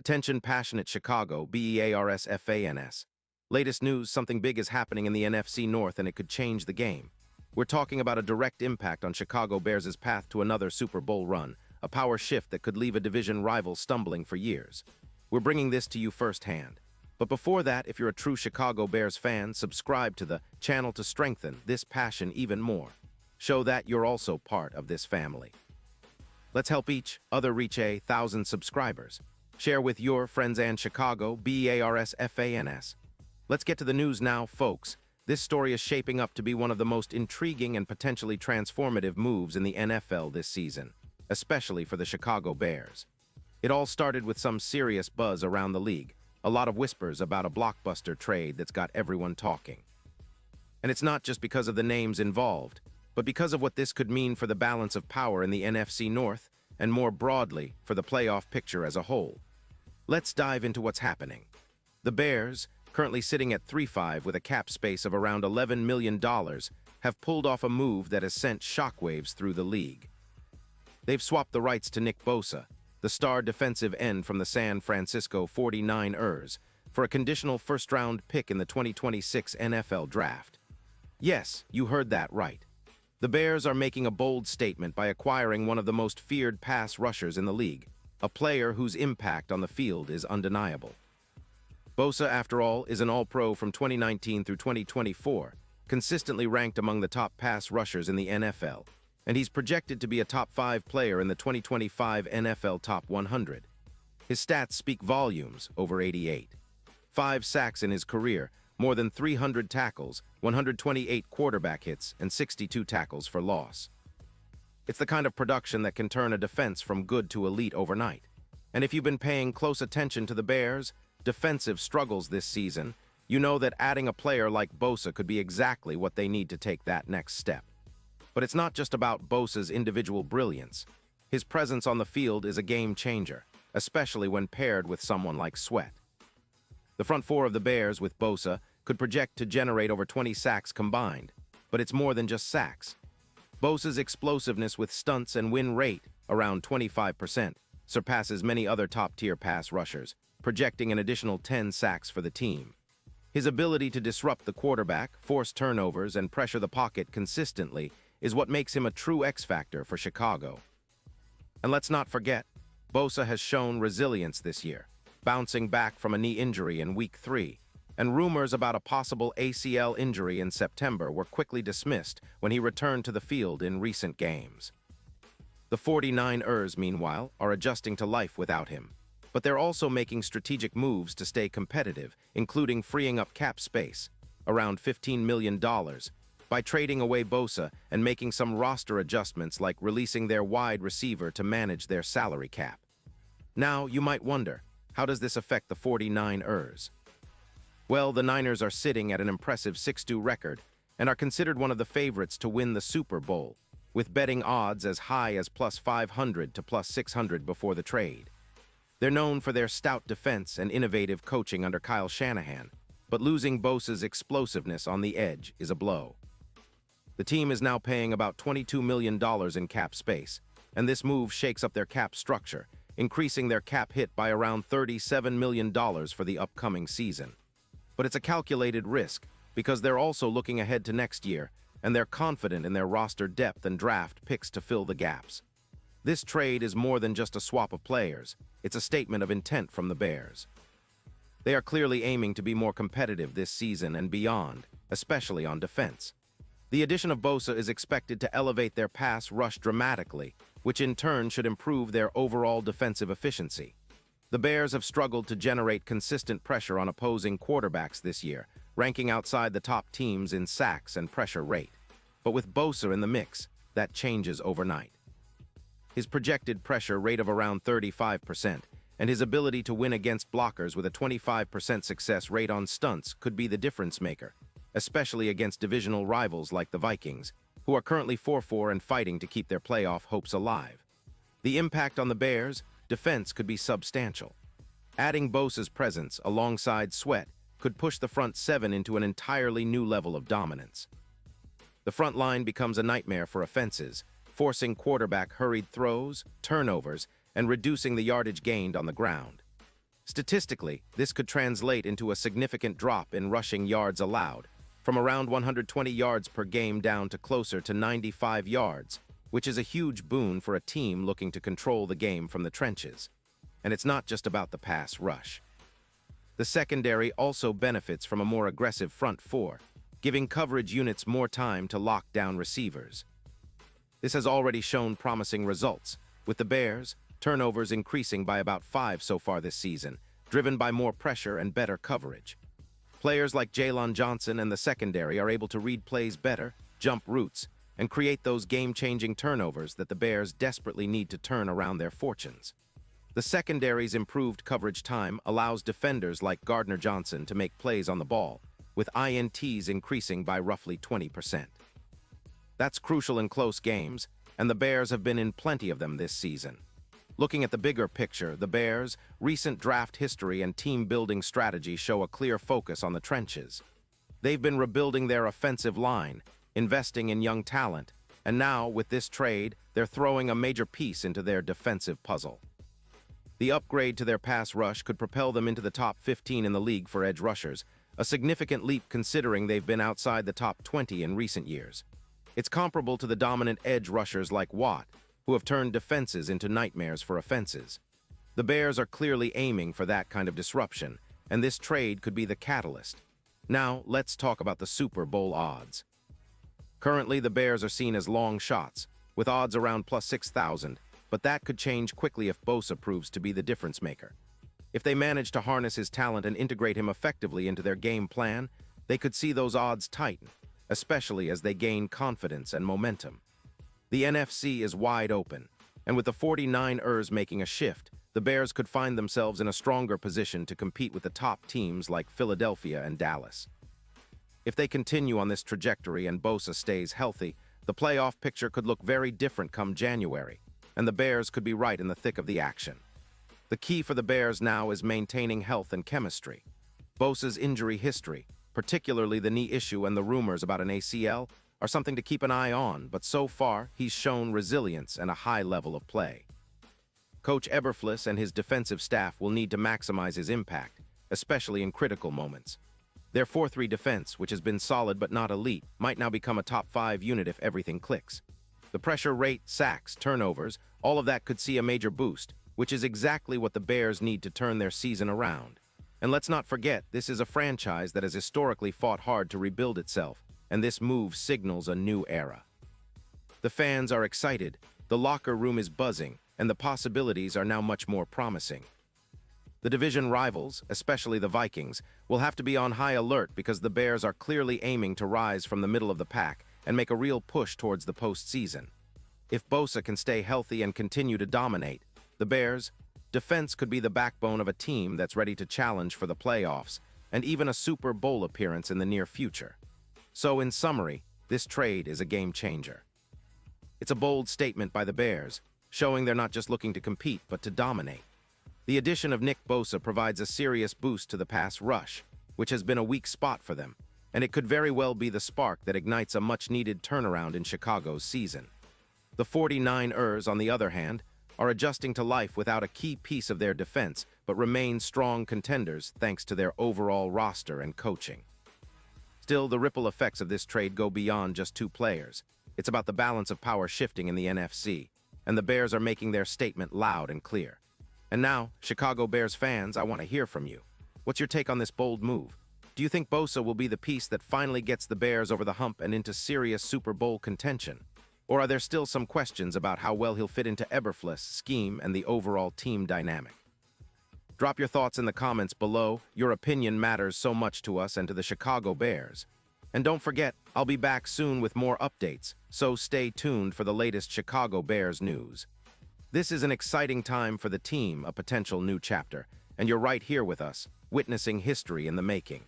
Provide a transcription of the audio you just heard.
Attention passionate Chicago, Bears fans. Latest news, something big is happening in the NFC North and it could change the game. We're talking about a direct impact on Chicago Bears' path to another Super Bowl run, a power shift that could leave a division rival stumbling for years. We're bringing this to you firsthand. But before that, if you're a true Chicago Bears fan, subscribe to the channel to strengthen this passion even more. Show that you're also part of this family. Let's help each other reach 1,000 subscribers. Share with your friends and Chicago, Bears fans. Let's get to the news now, folks. This story is shaping up to be one of the most intriguing and potentially transformative moves in the NFL this season, especially for the Chicago Bears. It all started with some serious buzz around the league, a lot of whispers about a blockbuster trade that's got everyone talking. And it's not just because of the names involved, but because of what this could mean for the balance of power in the NFC North, and more broadly, for the playoff picture as a whole. Let's dive into what's happening. The Bears, currently sitting at 3-5 with a cap space of around $11 million, have pulled off a move that has sent shockwaves through the league. They've swapped the rights to Nick Bosa, the star defensive end from the San Francisco 49ers, for a conditional first-round pick in the 2026 NFL Draft. Yes, you heard that right. The Bears are making a bold statement by acquiring one of the most feared pass rushers in the league, a player whose impact on the field is undeniable. Bosa, after all, is an All-Pro from 2019 through 2024, consistently ranked among the top pass rushers in the NFL, and he's projected to be a top 5 player in the 2025 NFL Top 100. His stats speak volumes, over 88. 5 sacks in his career, more than 300 tackles, 128 quarterback hits, and 62 tackles for loss. It's the kind of production that can turn a defense from good to elite overnight. And if you've been paying close attention to the Bears' defensive struggles this season, you know that adding a player like Bosa could be exactly what they need to take that next step. But it's not just about Bosa's individual brilliance. His presence on the field is a game changer, especially when paired with someone like Sweat. The front four of the Bears with Bosa could project to generate over 20 sacks combined, but it's more than just sacks. Bosa's explosiveness with stunts and win rate, around 25%, surpasses many other top-tier pass rushers, projecting an additional 10 sacks for the team. His ability to disrupt the quarterback, force turnovers, and pressure the pocket consistently is what makes him a true X-factor for Chicago. And let's not forget, Bosa has shown resilience this year, bouncing back from a knee injury in Week 3, and rumors about a possible ACL injury in September were quickly dismissed when he returned to the field in recent games. The 49ers, meanwhile, are adjusting to life without him, but they're also making strategic moves to stay competitive, including freeing up cap space, around $15 million, by trading away Bosa and making some roster adjustments like releasing their wide receiver to manage their salary cap. Now, you might wonder, how does this affect the 49ers? Well, the Niners are sitting at an impressive 6-2 record and are considered one of the favorites to win the Super Bowl, with betting odds as high as plus 500 to plus 600 before the trade. They're known for their stout defense and innovative coaching under Kyle Shanahan, but losing Bosa's explosiveness on the edge is a blow. The team is now paying about $22 million in cap space, and this move shakes up their cap structure, increasing their cap hit by around $37 million for the upcoming season. But it's a calculated risk, because they're also looking ahead to next year, and they're confident in their roster depth and draft picks to fill the gaps. This trade is more than just a swap of players. It's a statement of intent from the Bears. They are clearly aiming to be more competitive this season and beyond, especially on defense. The addition of Bosa is expected to elevate their pass rush dramatically, which in turn should improve their overall defensive efficiency. The Bears have struggled to generate consistent pressure on opposing quarterbacks this year, ranking outside the top teams in sacks and pressure rate. But with Bosa in the mix, that changes overnight. His projected pressure rate of around 35% and his ability to win against blockers with a 25% success rate on stunts could be the difference maker, especially against divisional rivals like the Vikings, who are currently 4-4 and fighting to keep their playoff hopes alive. The impact on the Bears' defense could be substantial. Adding Bosa's presence alongside Sweat could push the front seven into an entirely new level of dominance. The front line becomes a nightmare for offenses, forcing quarterback hurried throws, turnovers, and reducing the yardage gained on the ground. Statistically, this could translate into a significant drop in rushing yards allowed, from around 120 yards per game down to closer to 95 yards, which is a huge boon for a team looking to control the game from the trenches. And it's not just about the pass rush. The secondary also benefits from a more aggressive front four, giving coverage units more time to lock down receivers. This has already shown promising results, with the Bears' turnovers increasing by about 5 so far this season, driven by more pressure and better coverage. Players like Jaylon Johnson and the secondary are able to read plays better, jump routes, and create those game-changing turnovers that the Bears desperately need to turn around their fortunes. The secondary's improved coverage time allows defenders like Gardner Johnson to make plays on the ball, with INTs increasing by roughly 20%. That's crucial in close games, and the Bears have been in plenty of them this season. Looking at the bigger picture, the Bears' recent draft history and team-building strategy show a clear focus on the trenches. They've been rebuilding their offensive line, investing in young talent, and now, with this trade, they're throwing a major piece into their defensive puzzle. The upgrade to their pass rush could propel them into the top 15 in the league for edge rushers, a significant leap considering they've been outside the top 20 in recent years. It's comparable to the dominant edge rushers like Watt, who have turned defenses into nightmares for offenses. The Bears are clearly aiming for that kind of disruption, and this trade could be the catalyst. Now, let's talk about the Super Bowl odds. Currently, the Bears are seen as long shots, with odds around plus 6,000, but that could change quickly if Bosa proves to be the difference maker. If they manage to harness his talent and integrate him effectively into their game plan, they could see those odds tighten, especially as they gain confidence and momentum. The NFC is wide open, and with the 49ers making a shift, the Bears could find themselves in a stronger position to compete with the top teams like Philadelphia and Dallas. If they continue on this trajectory and Bosa stays healthy, the playoff picture could look very different come January, and the Bears could be right in the thick of the action. The key for the Bears now is maintaining health and chemistry. Bosa's injury history, particularly the knee issue and the rumors about an ACL, are something to keep an eye on, but so far, he's shown resilience and a high level of play. Coach Eberflus and his defensive staff will need to maximize his impact, especially in critical moments. Their 4-3 defense, which has been solid but not elite, might now become a top 5 unit if everything clicks. The pressure rate, sacks, turnovers, all of that could see a major boost, which is exactly what the Bears need to turn their season around. And let's not forget, this is a franchise that has historically fought hard to rebuild itself, and this move signals a new era. The fans are excited, the locker room is buzzing, and the possibilities are now much more promising. The division rivals, especially the Vikings, will have to be on high alert because the Bears are clearly aiming to rise from the middle of the pack and make a real push towards the postseason. If Bosa can stay healthy and continue to dominate, the Bears' defense could be the backbone of a team that's ready to challenge for the playoffs and even a Super Bowl appearance in the near future. So, in summary, this trade is a game changer. It's a bold statement by the Bears, showing they're not just looking to compete, but to dominate. The addition of Nick Bosa provides a serious boost to the pass rush, which has been a weak spot for them, and it could very well be the spark that ignites a much-needed turnaround in Chicago's season. The 49ers, on the other hand, are adjusting to life without a key piece of their defense, but remain strong contenders thanks to their overall roster and coaching. Still, the ripple effects of this trade go beyond just two players. It's about the balance of power shifting in the NFC, and the Bears are making their statement loud and clear. And now, Chicago Bears fans, I want to hear from you. What's your take on this bold move? Do you think Bosa will be the piece that finally gets the Bears over the hump and into serious Super Bowl contention? Or are there still some questions about how well he'll fit into Eberflus' scheme and the overall team dynamic? Drop your thoughts in the comments below. Your opinion matters so much to us and to the Chicago Bears. And don't forget, I'll be back soon with more updates, so stay tuned for the latest Chicago Bears news. This is an exciting time for the team, a potential new chapter, and you're right here with us, witnessing history in the making.